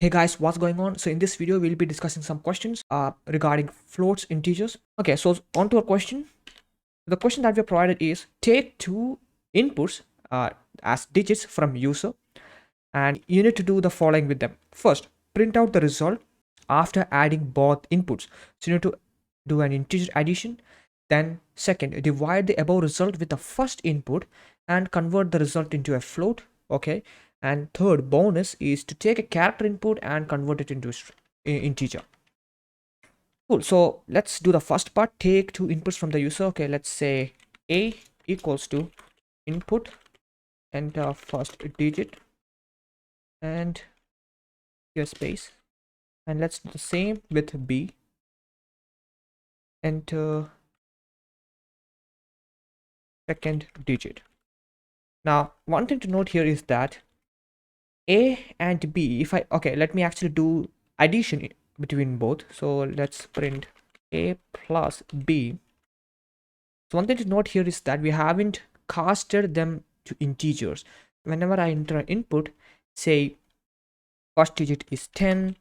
Hey guys, what's going on? So in this video, we'll be discussing some questions regarding floats, integers. Okay, so on to our question. The question that we provided is take two inputs as digits from user, and you need to do the following with them. First, print out the result after adding both inputs. So you need to do an integer addition. Then second, divide the above result with the first input and convert the result into a float. Okay. And third bonus is to take a character input and convert it into integer. Cool. So let's do the first part. Take two inputs from the user. Okay, let's say a equals to input, enter first digit and your space, and let's do the same with b, enter second digit. Now one thing to note here is that a and b, if I, okay, let me actually do addition between both. So let's print a plus b. So one thing to note here is that we haven't casted them to integers. Whenever I enter an input, say first digit is 10,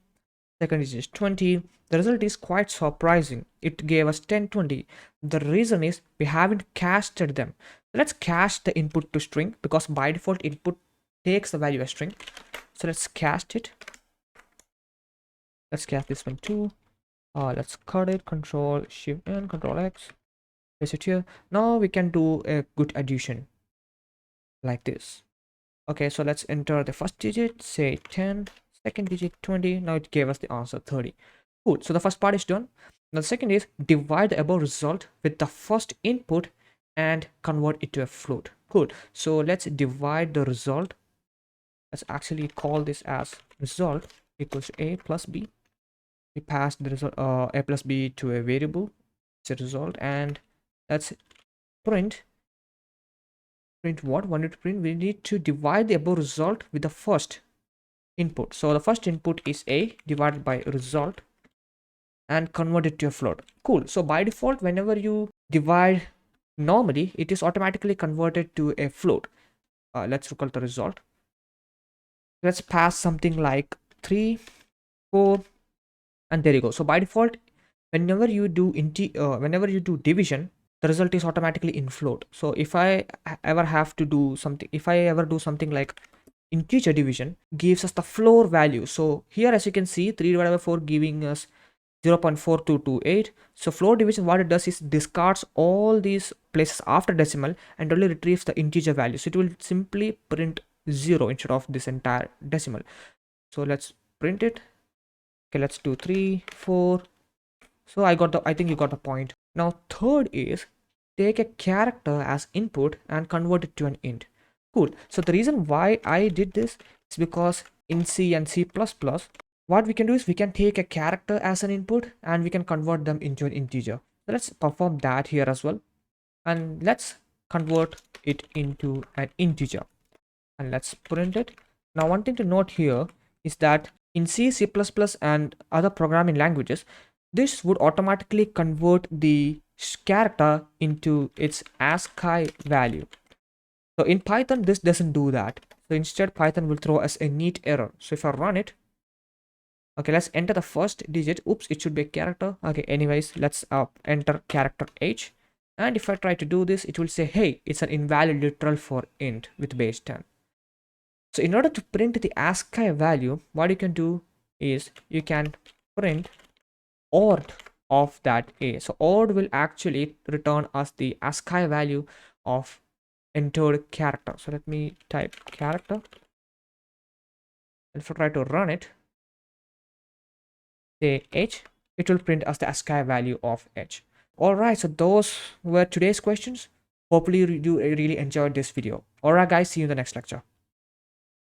second digit is 20, the result is quite surprising. It gave us 10, 20. The reason is we haven't casted them. Let's cast the input to string, because by default input takes the value as string. So let's cast it. Let's cast this one too. Let's cut it, control shift and control X. Place it here. Now we can do a good addition like this. Okay, so let's enter the first digit, say 10, second digit 20. Now it gave us the answer 30. Cool. So the first part is done. Now the second is divide the above result with the first input and convert it to a float. Cool. So let's divide the result. Let's actually call this as result equals to a plus b. We pass the result a plus b to a variable. It's a result, and let's print what we need to print. We need to divide the above result with the first input. So the first input is a divided by result and convert it to a float. Cool. So by default, whenever you divide normally, it is automatically converted to a float. Let's look at the result. Let's pass something like 3, 4, and there you go. So by default, whenever you do division, the result is automatically in float. So if I ever do something like integer division, gives us the floor value. So here, as you can see, 3 divided by 4 giving us 0.4228. So floor division, what it does is discards all these places after decimal and only retrieves the integer value. So it will simply print 0 instead of this entire decimal. So let's print it. Okay, let's do 3, 4. So I think you got the point. Now third is take a character as input and convert it to an int. Cool. So the reason why I did this is because in C and C++, what we can do is we can take a character as an input and we can convert them into an integer. So let's perform that here as well. And let's convert it into an integer. And let's print it. Now one thing to note here is that in C, C++ and other programming languages, this would automatically convert the character into its ASCII value. So in Python, this doesn't do that. So instead, Python will throw us a neat error. So if I run it, okay, let's enter the first digit. Oops, it should be a character. Okay, anyways, let's enter character H. And if I try to do this, it will say, hey, it's an invalid literal for int with base 10. So in order to print the ASCII value, what you can do is you can print ORD of that A. So ORD will actually return us the ASCII value of entered character. So let me type character. If I try to run it, say H, it will print us the ASCII value of H. Alright, so those were today's questions. Hopefully you really enjoyed this video. Alright guys, see you in the next lecture.